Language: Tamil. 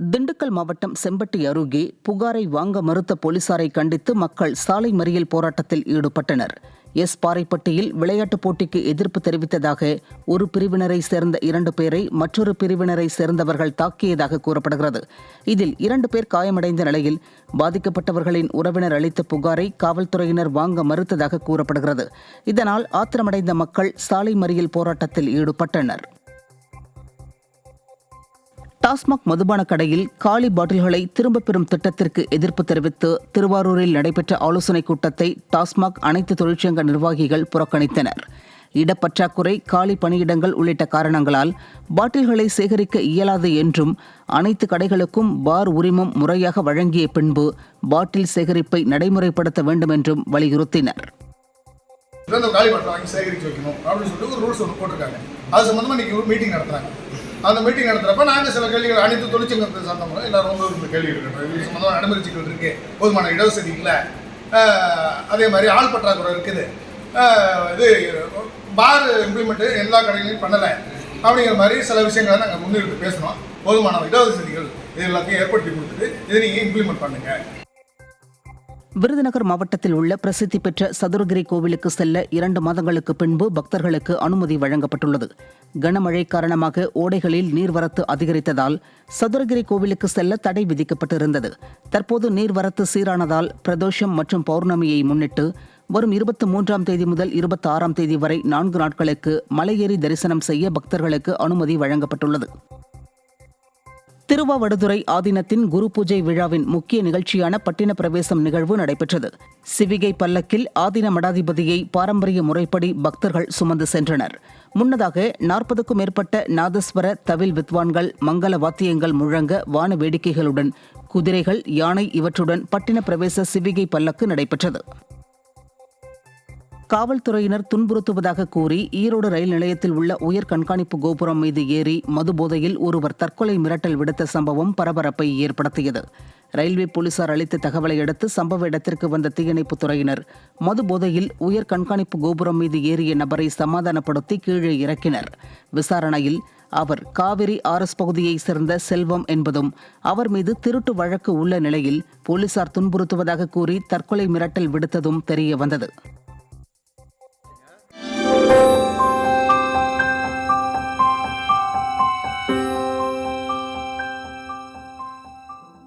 திண்டுக்கல் மாவட்டம் செம்பட்டி அருகே புகாரை வாங்க மறுத்த போலீசாரை கண்டித்து மக்கள் சாலை மறியல் போராட்டத்தில் ஈடுபட்டனர். பாறைப்பட்டியில் விளையாட்டுப் போட்டிக்கு எதிர்ப்பு தெரிவித்ததாக ஒரு பிரிவினரை சேர்ந்த 2 பேரை மற்றொரு பிரிவினரை சேர்ந்தவர்கள் தாக்கியதாக கூறப்படுகிறது. இதில் 2 பேர் காயமடைந்த நிலையில் பாதிக்கப்பட்டவர்களின் உறவினர் அளித்த புகாரை காவல்துறையினர் வாங்க மறுத்ததாக கூறப்படுகிறது. இதனால் ஆத்திரமடைந்த மக்கள் சாலை மறியல் போராட்டத்தில் ஈடுபட்டனர். டாஸ்மாக் மதுபான கடையில் காலி பாட்டில்களை திரும்பப் பெறும் திட்டத்திற்கு எதிர்ப்பு தெரிவித்து திருவாரூரில் நடைபெற்ற ஆலோசனைக் கூட்டத்தை டாஸ்மாக் அனைத்து தொழிற்சங்க நிர்வாகிகள் புறக்கணித்தனர். இடப்பற்றாக்குறை, காலி பணியிடங்கள் உள்ளிட்ட காரணங்களால் பாட்டில்களை சேகரிக்க இயலாது என்றும் அனைத்து கடைகளுக்கும் பார் உரிமம் முறையாக வழங்கிய பின்பு பாட்டில் சேகரிப்பை நடைமுறைப்படுத்த வேண்டும் என்றும் வலியுறுத்தினர். அந்த மீட்டிங் நடத்துகிறப்ப நாங்கள் சில கேள்விகள் அனைத்து தொழிற்சங்கத்தை சார்ந்தவங்க எல்லாரும் ஒரு கேள்வி இருக்கிறோம். இது சம்மந்தமாக நடைமுறை சிக்கல் இருக்குது, போதுமான இடவசதி இல்லை, அதே மாதிரி ஆள் பற்றாக்குறை இருக்குது, இது பார் இம்ப்ளிமெண்ட்டு எல்லா கடைகளையும் பண்ணலை அப்படிங்கிற மாதிரி சில விஷயங்களை நாங்கள் முன்னிறுத்தி பேசணும். போதுமான இடவசதிகள் இது எல்லாத்தையும் ஏற்படுத்தி கொடுத்துட்டு இதை நீங்கள் இம்ப்ளிமெண்ட் பண்ணுங்கள். விருதுநகர் மாவட்டத்தில் உள்ள பிரசித்தி பெற்ற சதுரகிரி கோவிலுக்கு செல்ல 2 மாதங்களுக்கு பின்பு பக்தர்களுக்கு அனுமதி வழங்கப்பட்டுள்ளது. கனமழை காரணமாக ஓடைகளில் நீர்வரத்து அதிகரித்ததால் சதுரகிரி கோவிலுக்கு செல்ல தடை விதிக்கப்பட்டிருந்தது. தற்போது நீர்வரத்து சீரானதால் பிரதோஷம் மற்றும் பௌர்ணமியை முன்னிட்டு வரும் 23ஆம் தேதி முதல் 26ஆம் தேதி வரை 4 நாட்களுக்கு மலையேறி தரிசனம் செய்ய பக்தர்களுக்கு அனுமதி வழங்கப்பட்டுள்ளது. திருவாவடுதுறை ஆதீனத்தின் குரு பூஜை விழாவின் முக்கிய நிகழ்ச்சியான பட்டின பிரவேசம் நிகழ்வு நடைபெற்றது. சிவிகை பல்லக்கில் ஆதீன மடாதிபதியை பாரம்பரிய முறைப்படி பக்தர்கள் சுமந்து சென்றனர். முன்னதாக 40க்கும் மேற்பட்ட நாதஸ்வர தவில் வித்வான்கள் மங்கள வாத்தியங்கள் முழங்க வான வேடிக்கைகளுடன் குதிரைகள், யானை இவற்றுடன் பட்டின பிரவேச சிவிகை பல்லக்கு நடைபெற்றது. காவல்துறையினர் துன்புறுத்துவதாக கூறி ஈரோடு ரயில் நிலையத்தில் உள்ள உயர் கண்காணிப்பு கோபுரம் மீது ஏறி மது போதையில் ஒருவர் தற்கொலை மிரட்டல் விடுத்த சம்பவம் பரபரப்பை ஏற்படுத்தியது. ரயில்வே போலீசார் அளித்த தகவலை அடுத்து சம்பவ இடத்திற்கு வந்த தீயணைப்புத் துறையினர் மது போதையில் உயர் கண்காணிப்பு கோபுரம் மீது ஏறிய நபரை சமாதானப்படுத்தி கீழே இறக்கினர். விசாரணையில் அவர் காவிரி RS பகுதியைச் சேர்ந்த செல்வம் என்பதும் அவர் மீது திருட்டு வழக்கு உள்ள நிலையில் போலீசார் துன்புறுத்துவதாக கூறி தற்கொலை மிரட்டல் விடுத்ததும் தெரியவந்தது.